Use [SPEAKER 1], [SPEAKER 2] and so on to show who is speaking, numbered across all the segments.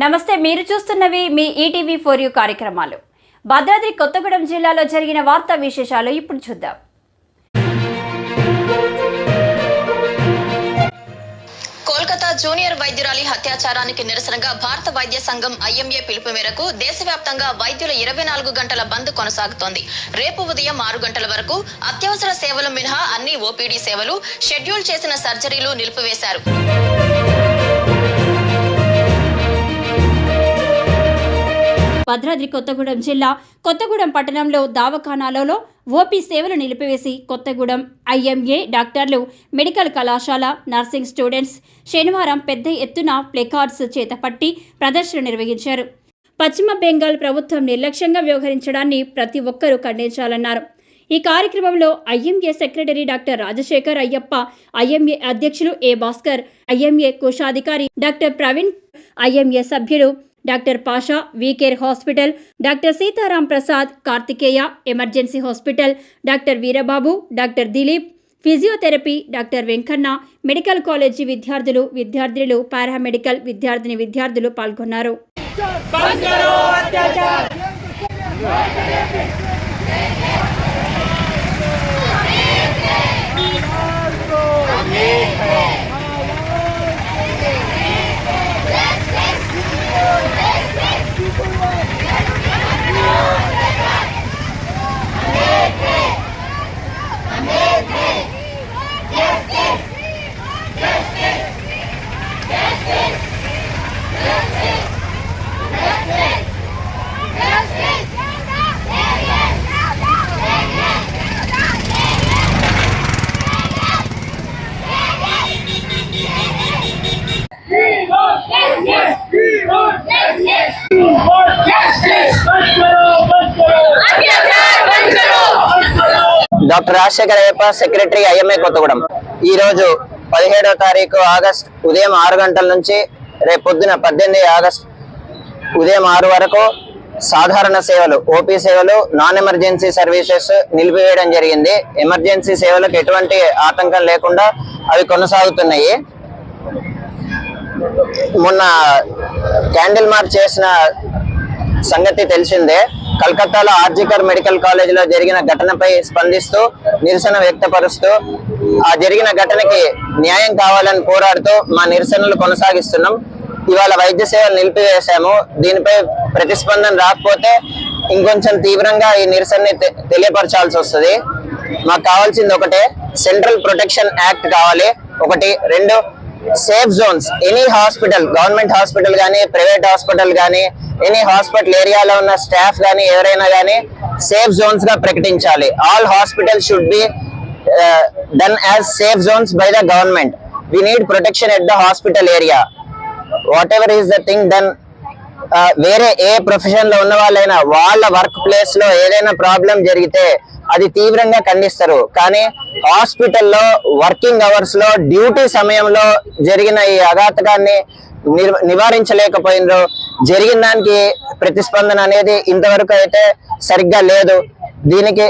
[SPEAKER 1] నమస్తే, మీరు చూస్తున్నవి మీ ETV for you కార్యక్రమాలు. భద్రాద్రి కొత్తగూడెం జిల్లాలో జరిగిన వార్తా విశేషాలు ఇప్పుడు చూద్దాం.
[SPEAKER 2] కోల్కతా జూనియర్ వైద్యురాలి హత్యాచారానికి నిరసనగా భారత వైద్య సంఘం ఐఎంఏ పిలుపు మేరకు దేశవ్యాప్తంగా వైద్యుల 24 గంటల బంద్ కొనసాగుతోంది. రేపు ఉదయం 6 గంటల వరకు అత్యవసర సేవలు మినహా అన్ని ఓపీడీ సేవలు, షెడ్యూల్ చేసిన సర్జరీలు నిలిపివేశారు.
[SPEAKER 1] భద్రాద్రి కొత్తగూడెం జిల్లా కొత్తగూడెం పట్టణంలో దవాఖానాలలో ఓపీ సేవలు నిలిపివేసి కొత్తగూడెం ఐఎంఏ డాక్టర్లు, మెడికల్ కళాశాల, నర్సింగ్ స్టూడెంట్స్ శనివారం పెద్ద ఎత్తున ప్లేకార్డ్స్ చేతపట్టి ప్రదర్శన నిర్వహించారు. పశ్చిమ బెంగాల్ ప్రభుత్వం నిర్లక్ష్యంగా వ్యవహరించడాన్ని ప్రతి ఒక్కరూ ఖండించాలన్నారు. ఈ కార్యక్రమంలో IMA secretary doctor Rajasekhar Ayyappa, IMA అధ్యక్షులు ఏ భాస్కర్, ఐఎంఏ కోశాధికారి డాక్టర్ ప్రవీణ్, ఐఎంఏ సభ్యులు doctor Pasha, VKR hospital doctor Sitaram Prasad, Karthikeya emergency hospital doctor Veerababu, doctor Dilip, physiotherapy doctor Venkanna, medical college విద్యార్థులు, పారామెడికల్ విద్యార్థులు పాల్గొన్నారు.
[SPEAKER 3] Doctor Rajasekhar Ayyappa, secretary IMA Kothagudem. ఈ రోజు 17వ తారీఖు ఆగస్ట్ ఉదయం 6 గంటల నుంచి రేపు పొద్దున 18 ఆగస్ట్ ఉదయం 6 వరకు సాధారణ సేవలు, ఓపీ సేవలు, నాన్ ఎమర్జెన్సీ సర్వీసెస్ నిలిపివేయడం జరిగింది. ఎమర్జెన్సీ సేవలకు ఎటువంటి ఆటంకం లేకుండా అవి కొనసాగుతున్నాయి. మొన్న క్యాండిల్ మార్చ్ చేసిన సంగతి తెలిసిందే. కలకత్తాలో ఆర్జికర్ మెడికల్ కాలేజీలో జరిగిన ఘటనపై స్పందిస్తూ నిరసన వ్యక్తపరుస్తూ ఆ జరిగిన ఘటనకి న్యాయం కావాలని పోరాడుతూ మా నిరసనలు కొనసాగిస్తున్నాం. ఇవాళ వైద్య సేవలు నిలిపివేశాము. దీనిపై ప్రతిస్పందన రాకపోతే ఇంకొంచెం తీవ్రంగా ఈ నిరసనని తెలియపరచాల్సి వస్తుంది. మాకు కావాల్సింది ఒకటే, సెంట్రల్ ప్రొటెక్షన్ యాక్ట్ కావాలి. 1, 2 safe zones. Any hospital, government hospital కానీ, ప్రైవేట్ హాస్పిటల్ కానీ, ఎనీ హాస్పిటల్ ఏరియాలో ఉన్న స్టాఫ్ కానీ ఎవరైనా కానీ సేఫ్ జోన్స్ గా ప్రకటించాలి. All hospital should be done as safe zones by the government. We need protection at the hospital area. Whatever is the thing done. వేరే ఏ ప్రొఫెషన్ లో ఉన్న వాళ్ళైనా వాళ్ళ వర్క్ ప్లేస్ లో ఏదైనా ప్రాబ్లం జరిగితే అది తీవ్రంగా ఖండిస్తారు. కానీ హాస్పిటల్లో వర్కింగ్ అవర్స్ లో డ్యూటీ సమయంలో జరిగిన ఈ అఘాతకాన్ని నివారించలేకపోయినరు. జరిగిన దానికి ప్రతిస్పందన అనేది ఇంతవరకు అయితే సరిగ్గా లేదు. దీనికి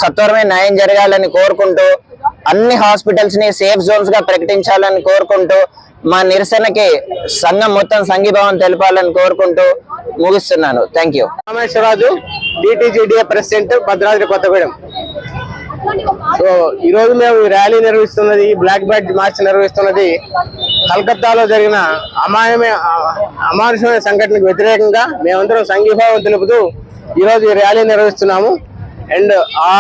[SPEAKER 3] సత్వరమే న్యాయం జరగాలని కోరుకుంటూ, అన్ని హాస్పిటల్స్ ని సేఫ్ జోన్స్ గా ప్రకటించాలని కోరుకుంటూ, మా నిరసనకి సంఘం మొత్తం సంఘీభావం తెలపాలని కోరుకుంటూ ముగిస్తున్నాను. Thank you.
[SPEAKER 4] Rameshwararaju, DTGDA president, Bhadradri Kothagudem. So ఈరోజు మేము ర్యాలీ నిర్వహిస్తున్నది, బ్లాక్ బ్యాడ్జ్ మార్చ్ నిర్వహిస్తున్నది కలకత్తాలో జరిగిన అమానుషమైన సంఘటనకు వ్యతిరేకంగా మేమందరం సంఘీభావం తెలుపుతూ ఈరోజు ఈ ర్యాలీ నిర్వహిస్తున్నాము. అండ్ ఆ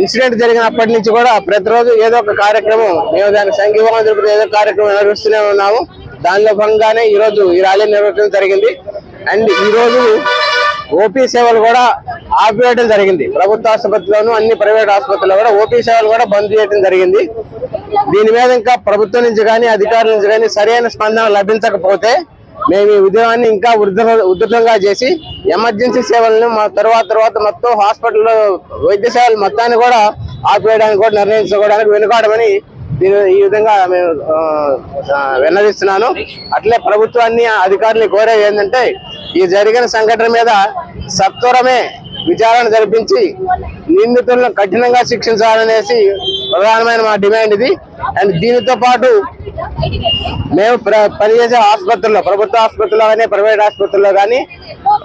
[SPEAKER 4] ఇన్సిడెంట్ జరిగినప్పటి నుంచి కూడా ప్రతిరోజు ఏదో ఒక కార్యక్రమం, మేము దానికి సంఘీభావం తెలుపుతూ ఏదో కార్యక్రమం నిర్వహిస్తూనే ఉన్నాము. దానిలో భాగంగానే ఈరోజు ఈ ర్యాలీ నిర్వహించడం జరిగింది. అండ్ ఈరోజు ఓపీ సేవలు కూడా ఆపివేయడం జరిగింది. ప్రభుత్వ ఆసుపత్రిలోను అన్ని ప్రైవేట్ ఆసుపత్రుల్లో కూడా ఓపీ సేవలు కూడా బంద్ చేయడం జరిగింది. దీని మీద ఇంకా ప్రభుత్వం నుంచి కానీ, అధికారుల నుంచి కానీ సరైన స్పందన లభించకపోతే మేము ఈ ఉద్యమాన్ని ఇంకా ఉధృతంగా చేసి ఎమర్జెన్సీ సేవలను తర్వాత మొత్తం హాస్పిటల్లో వైద్య సేవలు మొత్తాన్ని కూడా ఆపివేయడానికి కూడా నిర్ణయించుకోవడానికి వెనుకాడమని ఈ విధంగా మేము విన్నవిస్తున్నాను. అట్లే ప్రభుత్వాన్ని, అధికారులు కోరేది ఏంటంటే ఈ జరిగిన సంఘటన మీద సత్వరమే విచారణ జరిపించి నిందితులను కఠినంగా శిక్షించాలనేసి ప్రధానమైన మా డిమాండ్ ఇది. అండ్ దీనితో పాటు మేము పనిచేసే ఆసుపత్రుల్లో, ప్రభుత్వ ఆసుపత్రుల్లో కానీ ప్రైవేట్ ఆసుపత్రుల్లో కానీ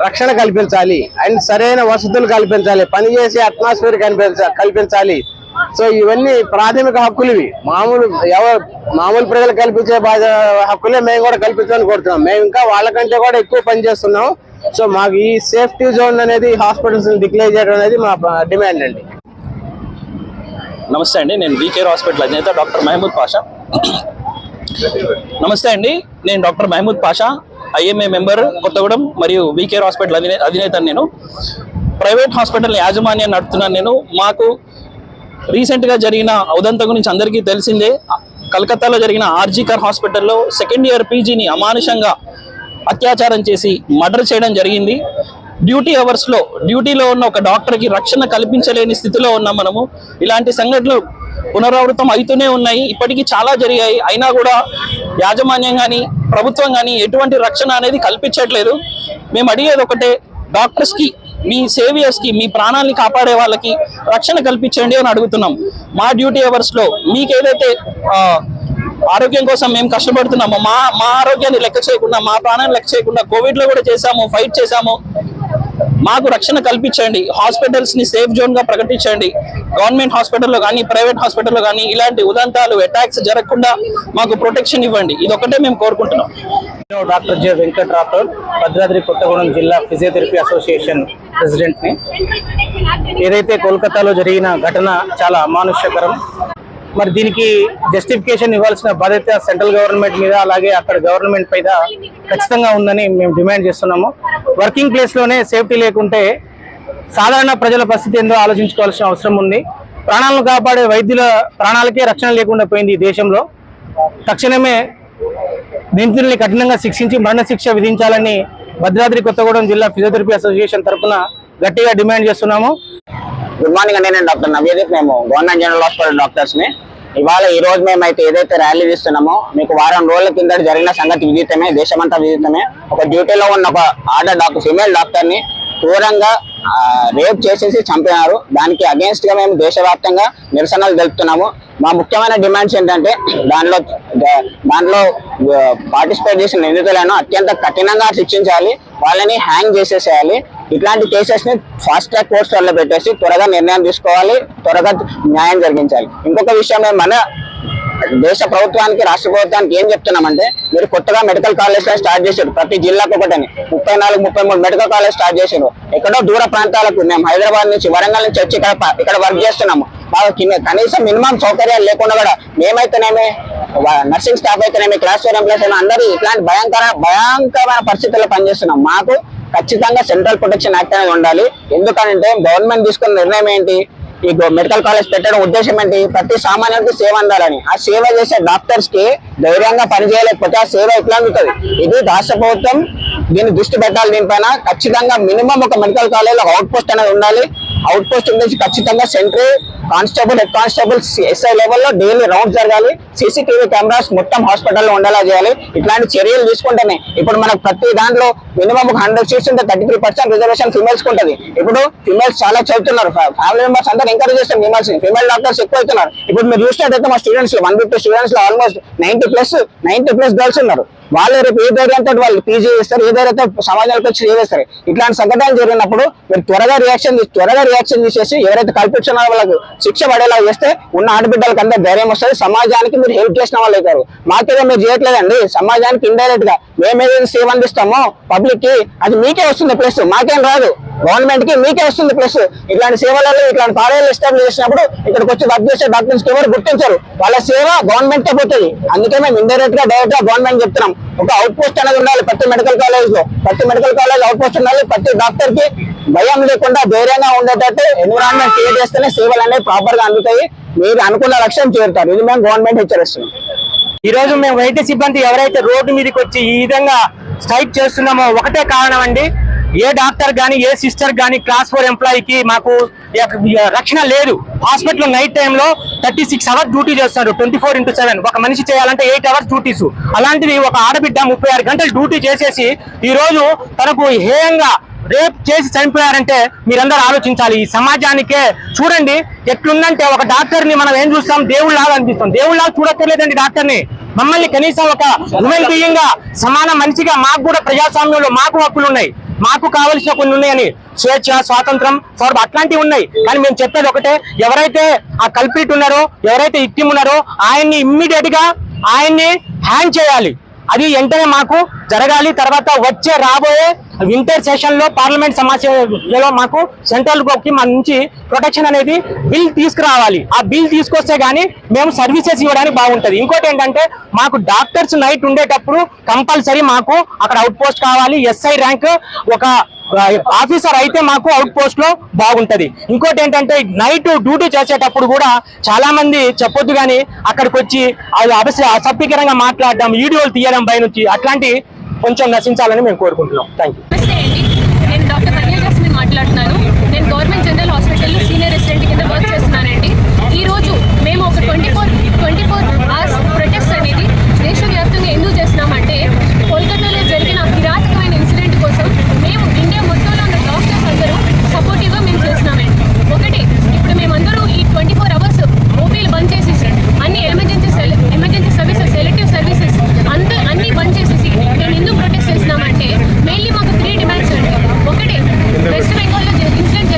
[SPEAKER 4] రక్షణ కల్పించాలి అండ్ సరైన వసతులు కల్పించాలి, పనిచేసే అట్మాస్ఫియర్ కల్పించాలి. సో ఇవన్నీ ప్రాథమిక హక్కులు. ఇవి మామూలు ప్రజలు కల్పించే హక్కులే మేము కూడా కల్పించాలని కోరుతున్నాం. మేము ఇంకా వాళ్ళకంటే కూడా ఎక్కువ పని చేస్తున్నాం. సో మాకు ఈ సేఫ్టీ జోన్ అనేది హాస్పిటల్స్ డిక్లేర్ చేయడం అనేది మా డిమాండ్ అండి.
[SPEAKER 5] నమస్తే అండి, నేను వీకేఆర్ హాస్పిటల్ అధినేత డాక్టర్ మహమూద్ పాషా. నమస్తే అండి, నేను doctor Mahmood Pasha, IMA member Kothagudem మరియు వీకేఆర్ హాస్పిటల్ అధినేత. నేను ప్రైవేట్ హాస్పిటల్ యాజమాన్యాన్ని నడుపుతున్నాను. నేను మాకు రీసెంట్గా జరిగిన ఉదంతం గురించి అందరికీ తెలిసిందే. కలకత్తాలో జరిగిన ఆర్జీకర్ హాస్పిటల్లో సెకండ్ ఇయర్ పీజీని అమానుషంగా అత్యాచారం చేసి మర్డర్ చేయడం జరిగింది. డ్యూటీ అవర్స్లో డ్యూటీలో ఉన్న ఒక డాక్టర్కి రక్షణ కల్పించలేని స్థితిలో ఉన్నాం మనము. ఇలాంటి సంఘటనలు పునరావృతం అవుతూనే ఉన్నాయి, ఇప్పటికీ చాలా జరిగాయి. అయినా కూడా యాజమాన్యం కానీ ప్రభుత్వం కానీ ఎటువంటి రక్షణ అనేది కల్పించట్లేదు. మేము అడిగేది ఒకటే, డాక్టర్స్కి, మీ సేవియర్స్కి, మీ ప్రాణాలని కాపాడే వాళ్ళకి రక్షణ కల్పించండి అని అడుగుతున్నాం. మా డ్యూటీ అవర్స్లో మీకు ఏదైతే ఆరోగ్యం కోసం మేము కష్టపడుతున్నాము, మా ఆరోగ్యాన్ని లెక్క చేయకుండా, మా ప్రాణాన్ని లెక్క చేయకుండా కోవిడ్లో కూడా చేశాము, ఫైట్ చేశాము. మాకు రక్షణ కల్పించండి, హాస్పిటల్స్ని సేఫ్ జోన్గా ప్రకటించండి. గవర్నమెంట్ హాస్పిటల్లో కానీ ప్రైవేట్ హాస్పిటల్లో కానీ ఇలాంటి ఉదంతాలు, అటాక్స్ జరగకుండా మాకు ప్రొటెక్షన్ ఇవ్వండి. ఇదొకటే మేము కోరుకుంటున్నాం.
[SPEAKER 6] డాక్టర్ జె వెంకట్ రాథోడ్, భద్రాద్రి కొత్తగూడెం జిల్లా ఫిజియోథెరపీ అసోసియేషన్ ప్రెసిడెంట్ని. ఏదైతే కోల్కతాలో జరిగిన ఘటన చాలా అమానుష్యకరం. మరి దీనికి జస్టిఫికేషన్ ఇవ్వాల్సిన బాధ్యత సెంట్రల్ గవర్నమెంట్ మీద, అలాగే అక్కడ గవర్నమెంట్ మీద ఖచ్చితంగా ఉందని మేము డిమాండ్ చేస్తున్నాము. వర్కింగ్ ప్లేస్లోనే సేఫ్టీ లేకుంటే సాధారణ ప్రజల పరిస్థితి ఏందో ఆలోచించుకోవాల్సిన అవసరం ఉంది. ప్రాణాలను కాపాడే వైద్యుల ప్రాణాలకే రక్షణ లేకుండా పోయింది ఈ దేశంలో. తక్షణమే నిందితుల్ని కఠినంగా శిక్షించి మరణశిక్ష విధించాలని భద్రాద్రి కొత్తగూడెం జిల్లా ఫిజియోథెరపీ అసోసియేషన్ తరఫున గట్టిగా డిమాండ్ చేస్తున్నాము.
[SPEAKER 3] గుడ్ మార్నింగ్ అండి, నేను డాక్టర్ నవీదీప్. మేము గవర్నమెంట్ జనరల్ హాస్పిటల్ డాక్టర్స్ని. ఈ రోజు మేమైతే ఏదైతే ర్యాలీ తీస్తున్నామో, మీకు వారం రోజుల కింద జరిగిన సంగతి విదితమే, దేశమంతా విదితమే. ఒక డ్యూటీలో ఉన్న ఒక ఫీమేల్ డాక్టర్ని క్రూరంగా రేప్ చేసేసి చంపినారు. దానికి అగేన్స్ట్ గా మేము దేశవ్యాప్తంగా నిరసనలు తెలుపుతున్నాము. మా ముఖ్యమైన డిమాండ్స్ ఏంటంటే, దాంట్లో పార్టిసిపేట్ చేసిన నిందితులను అత్యంత కఠినంగా శిక్షించాలి, వాళ్ళని హ్యాంగ్ చేసేసేయాలి. ఇట్లాంటి కేసెస్ ని ఫాస్ట్ ట్రాక్ కోర్ట్స్ వల్ల పెట్టేసి త్వరగా నిర్ణయం తీసుకోవాలి, త్వరగా న్యాయం జరిగించాలి. ఇంకొక విషయం, మన దేశ ప్రభుత్వానికి, రాష్ట్ర ప్రభుత్వానికి ఏం చెప్తున్నామంటే, మీరు కొత్తగా మెడికల్ కాలేజ్ స్టార్ట్ చేశారు, ప్రతి జిల్లాకు ఒకటని 34-33 మెడికల్ కాలేజ్ స్టార్ట్ చేశారు. ఎక్కడో దూర ప్రాంతాలకు, మేము హైదరాబాద్ నుంచి, వరంగల్ నుంచి వచ్చి ఇక్కడ వర్క్ చేస్తున్నాము. కనీసం మినిమం సౌకర్యాలు లేకుండా కూడా మేమైతేనేమి, నర్సింగ్ స్టాఫ్ అయితేనేమి, క్లాస్ 4 ఎంప్లాయీస్ అయినా అందరూ ఇట్లాంటి భయంకరమైన పరిస్థితుల్లో పనిచేస్తున్నాం. మాకు ఖచ్చితంగా సెంట్రల్ ప్రొటెక్షన్ యాక్ట్ అనేది ఉండాలి. ఎందుకంటే గవర్నమెంట్ తీసుకున్న నిర్ణయం ఏంటి, ఈ మెడికల్ కాలేజ్ పెట్టడం ఉద్దేశం ఏంటి, ప్రతి సామాన్యుడికి సేవ అందాలని. ఆ సేవ చేసే డాక్టర్స్ కి ధైర్యంగా పనిచేయలేకపోతే ఆ సేవ ఎట్లా అందుతుంది? ఇది రాష్ట్ర ప్రభుత్వం దీన్ని దృష్టి పెట్టాలి. దీనిపైన ఖచ్చితంగా మినిమం ఒక మెడికల్ కాలేజ్ లో అవుట్ పోస్ట్ అనేది ఉండాలి. అవుట్ పోస్ట్ ఉండేసి ఖచ్చితంగా sentry, constable, head constable, SI లెవెల్లో డైలీ రౌండ్స్ జరగాలి. సీసీటీవీ కెమెరాస్ మొత్తం హాస్పిటల్లో ఉండేలా చేయాలి. ఇట్లాంటి చర్యలు తీసుకుంటేనే ఇప్పుడు మనకు ప్రతి దాంట్లో మినిమం ఒక 100 సీట్స్ ఉంటే 33% రిజర్వేషన్ ఫిమేల్స్ ఉంటుంది. ఇప్పుడు ఫిమేల్స్ చాలా చదువుతున్నారు, ఫ్యామిలీ మెంబర్స్ అందరూ ఎంకరేజ్ చేస్తారు ఫిమేల్స్. ఫిమేల్ డాక్టర్స్ ఎక్కువ అవుతున్నారు. ఇప్పుడు మీరు చూసినట్టయితే మా స్టూడెంట్స్ 150 స్టూడెంట్స్ లో ఆల్మోస్ట్ 90+ గర్ల్స్ ఉన్నారు. వాళ్ళు రేపు ఏ ధైర్యంతో వాళ్ళు పీజీ చేస్తారు, ఏ ధైర్యంతో సమాజానికి వచ్చి చేస్తారు. ఇట్లాంటి సంఘటనలు జరిగినప్పుడు మీరు త్వరగా రియాక్షన్ తీసేసి ఎవరైతే కల్పించిన వాళ్ళకు శిక్ష పడేలా చేస్తే ఉన్న ఆడబిడ్డలకు అందరూ ధైర్యం వస్తుంది, సమాజానికి మీరు హెల్ప్ చేసిన వాళ్ళు అవుతారు. మాకేదో మీరు చేయట్లేదండి, సమాజానికి ఇండైరెక్ట్ గా మేమేదైనా సేవ అందిస్తామో పబ్లిక్ కి అది మీకే వస్తుంది ప్లస్, మాకేం రాదు. గవర్నమెంట్ కి మీకే వస్తుంది ప్లస్. ఇట్లాంటి సేవలలో ఇట్లాంటి కాలేజీలు ఎస్టాబ్లిష్ చేసినప్పుడు ఇక్కడికి వచ్చి వర్క్ చేసే డాక్టర్స్ ఎవరు గుర్తించరు, వాళ్ళ సేవ గవర్నమెంట్ కే పోతుంది. అందుకే మేము ఇండైరెక్ట్ గా డైరెక్ట్ గా గవర్నమెంట్ చెప్తున్నాం, ఒక అవుట్ పోస్ట్ అనేది ఉండాలి ప్రతి మెడికల్ కాలేజ్ లో. ప్రతి మెడికల్ కాలేజ్ అవుట్ పోస్ట్ ఉండాలి. ప్రతి డాక్టర్ కి భయం లేకుండా ధైర్యంగా ఉండేటట్టు ఎన్విరాన్మెంట్ క్రియేట్ చేస్తేనే సేవలు అనేవి ప్రాపర్ గా అందుతాయి. మీరు అనుకున్న లక్ష్యం చేరుతారు. ఇది మేము గవర్నమెంట్ హెచ్చరిస్తున్నాం.
[SPEAKER 6] ఈ రోజు మేము వైద్య సిబ్బంది ఎవరైతే రోడ్డు మీదకి వచ్చి ఈ విధంగా స్ట్రైక్ చేస్తున్నామో ఒకటే కారణం అండి, ఏ డాక్టర్ గానీ, ఏ సిస్టర్ గానీ, క్లాస్ 4 ఎంప్లాయీకి మాకు రక్షణ లేదు. హాస్పిటల్ నైట్ టైంలో 36 అవర్స్ డ్యూటీ చేస్తారు, 24/7. ఒక మనిషి చేయాలంటే 8 అవర్స్ డ్యూటీస్. అలాంటిది ఒక ఆడబిడ్డ 36 గంటలు డ్యూటీ చేసేసి ఈ రోజు తనకు హేయంగా రేప్ చేసి చనిపోయారంటే మీరందరూ ఆలోచించాలి. ఈ సమాజానికే చూడండి ఎట్లుందంటే, ఒక డాక్టర్ని మనం ఏం చూస్తాం, దేవుళ్ళలాగా అనిపిస్తాం. దేవుళ్ళలాగా చూడక్కర్లేదండి డాక్టర్ని. మమ్మల్ని కనీసం ఒక హ్యూమన్ బీయింగ్ గా, సమాన మనిషిగా, మాకు కూడా ప్రజాస్వామ్యంలో మాకు హక్కులు ఉన్నాయి, మాకు కావలసిన కొన్ని ఉన్నాయని, స్వేచ్ఛ, స్వాతంత్రం, సౌరభ అట్లాంటివి ఉన్నాయి. కానీ మేము చెప్పేది ఒకటే, ఎవరైతే ఆ కల్ప్రిట్ ఉన్నారో, ఎవరైతే విక్టిమ్ ఉన్నారో ఆయన్ని ఇమ్మీడియట్ గా ఆయన్ని హ్యాండ్ చేయాలి. అది వెంటనే మాకు జరగాలి. తర్వాత రాబోయే వింటర్ సెషన్ లో పార్లమెంట్ సమావేశంలో మాకు సెంట్రల్ కి మన నుంచి ప్రొటెక్షన్ అనేది బిల్ తీసుకురావాలి. ఆ బిల్ తీసుకొస్తే గానీ మేము సర్వీసెస్ ఇవ్వడానికి బాగుంటది. ఇంకోటి ఏంటంటే, మాకు డాక్టర్స్ నైట్ ఉండేటప్పుడు కంపల్సరీ మాకు అక్కడ అవుట్ పోస్ట్ కావాలి. ఎస్ఐ ర్యాంక్ ఒక ఆఫీసర్ అయితే మాకు అవుట్ పోస్ట్ లో బాగుంటది. ఇంకోటి ఏంటంటే, నైట్ డ్యూటీ చేసేటప్పుడు కూడా చాలా మంది చెప్పొద్దు కానీ అక్కడికి వచ్చి అసభ్యకరంగా మాట్లాడడం, వీడియోలు తీయడం పై నుంచి, అట్లాంటి కొంచెం నశించాలని మేము కోరుకుంటున్నాం. Thank you.
[SPEAKER 7] నమస్తే అండి, నేను డాక్టర్ మరియా జాస్మిన్ మాట్లాడుతున్నాను. నేను గవర్నమెంట్ జనరల్ హాస్పిటల్లో సీనియర్ రెసిడెంట్ కింద వర్క్ చేస్తున్నానండి. ఈ రోజు మేము ఒక 24 అవర్స్ ప్రొటెస్ట్ అనేది దేశవ్యాప్తంగా ఎందుకు చేస్తున్నామంటే, కోల్కతాలో జరిగిన కిరాతకమైన ఇన్సిడెంట్ కోసం మేము ఇండియా మొత్తంలో ఉన్న డాక్టర్స్ అందరూ సపోర్టివ్గా మేము చేస్తున్నామండి. ఒకటి, ఇప్పుడు మేమందరూ ఈ 24 అవర్స్ ఓపీలు బంద్ చేసేసి అన్ని ఎమర్జెన్సీ సర్వీసెస్, సెలెక్టివ్ సర్వీసెస్ అన్ని బంద్ చేసేసి మేము ఎందుకు ప్రొటెస్ట్ చేస్తున్నామంటే, మెయిన్లీ మాకు 3 డిమాండ్స్ అండి. ఒకటి, వెస్ట్ బెంగాల్ ఇన్సిడెంట్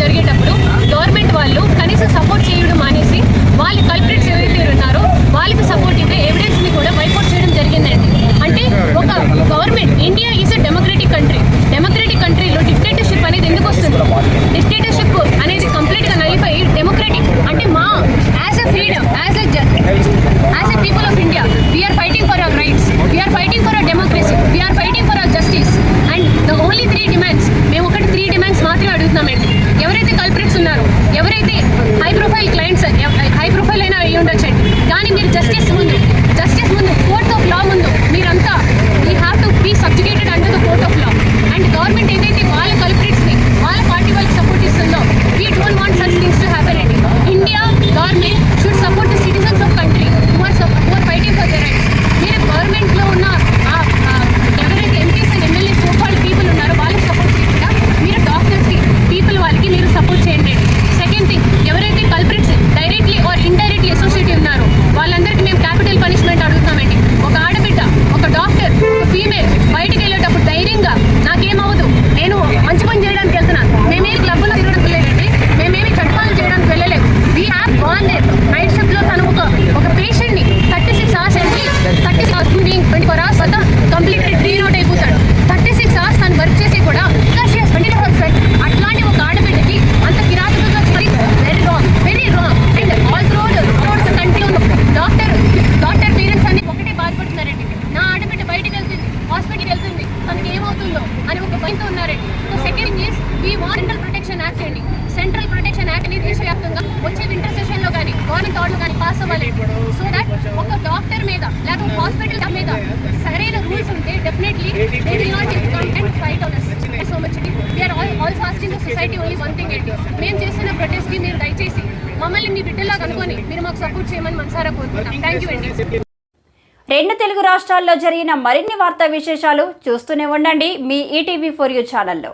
[SPEAKER 7] జరిగేటప్పుడు గవర్నమెంట్ వాళ్ళు కనీసం సపోర్ట్ చేయడం మానేసి, వాళ్ళ కల్ప్రిట్స్ ఎవరైతే ఉన్నారో వాళ్ళకి సపోర్ట్ ఇవ్వే ఎవిడెన్స్ ని కూడా వైపౌట్ చేయడం జరిగిందండి. అంటే ఒక government, India is a democratic కంట్రీలో డిక్టేటర్షిప్ అనేది ఎందుకు వస్తుంది? డిక్టేటర్షిప్ అనేది కంప్లీట్ గా నలిఫై డెమోక్రటిక్ అంటే మా as a freedom, as a people of India, we're fighting for our rights, we're fighting for our democracy, we're fighting for our justice. And the only 3 demands, మేము ఒకటి 3 demands మాత్రమే అడుగుతున్నామండి. ఎవరైతే culprits ఉన్నారో, ఎవరైతే high profile clients, high profile అయినా అయ్యి ఉండొచ్చండి, కానీ మీరు జస్టిస్ ముందు కోర్ట్ ఆఫ్ లా ముందు మీరంతా you have to be subjugated under the court of law. And government ఏదైతే వాళ్ళ కల్ప్రిట్స్ ని వాళ్ళ పార్టీ వాళ్ళకి సపోర్ట్ ఇస్తుందో, we don't want such things to happen అండి. India government should support the citizens of country who are fighting for their rights. మీరు government లో ఉన్న ఎవరైతే MPs and MLA so called people ఉన్నారో వాళ్ళకి సపోర్ట్ చేయకుండా మీరు డాక్టర్స్ కి, పీపుల్ వాళ్ళకి మీరు సపోర్ట్ చేయండి. సెకండ్ థింగ్, ఎవరైతే culprits directly or indirectly associate ఉన్నారో వాళ్ళందరికీ మేము క్యాపిటల్ పనిష్మెంట్ అడుగుతామండి. ఒక ఆడబిడ్డ, ఒక డాక్టర్, ఒక ఫీమేల్ బయటికి వెళ్ళేటప్పుడు ధైర్యంగా నాకేమవదు, నేను మంచి పని చేయడానికి వెళ్తున్నాను, మేమేమి క్లబ్లో తిరగడానికి వెళ్ళలేదండి, మేమేమి చట్టాలు చేయడానికి వెళ్ళలేదు. We have gone there. Night shift లో తను ఒక పేషెంట్ ని 36 అవర్స్ అండి, 36 అవర్స్ 24 అవర్స్ వద్ద కంప్లీట్లీ రీనోట్ అయిపోతాడు. 36 అవర్స్ తను వర్క్ చేసి కూడా అట్లాంటి ఒక ఆడబిడ్డకి అంత కిరాతకంగా very wrong. And all throughout the country doctor parents అన్ని ఒకటే బాధపడుతున్నారండి. నా ఆడబిడ్డ బయటకు వెళ్తుంది, హాస్పిటల్కి వెళ్తుంది, తనకి ఏమవుతుందో అని ఒక భయంతో ఉన్నారండి. So second is we want central protection act అండి. సెంట్రల్ ప్రొటెక్షన్ యాక్ట్ అనేది దేశవ్యాప్తంగా వచ్చే వింటర్ సెషన్ లో కానీ గవర్నమెంట్ ఆర్డర్ కానీ పాస్ అవ్వాలండి. సో దట్ ఒక డాక్టర్ మీద లేకపోతే హాస్పిటల్ మీద సరైన రూల్స్ ఉంటే definitely they will not come and fight on us. So much we're also asking the society only one thing అండి, మేము చేస్తున్న ప్రొటెస్ట్ కి మీరు దయచేసి మమ్మల్ని మీ బిడ్డలా కనుకొని మీరు మాకు సపోర్ట్ చేయమని మనసారా కోరుకుంటాం. థ్యాంక్ యూ అండి.
[SPEAKER 1] 2 తెలుగు రాష్ట్రాల్లో జరిగిన మరిన్ని వార్తా విశేషాలు చూస్తూనే ఉండండి మీ ఈటీవీ4U ఛానల్లో.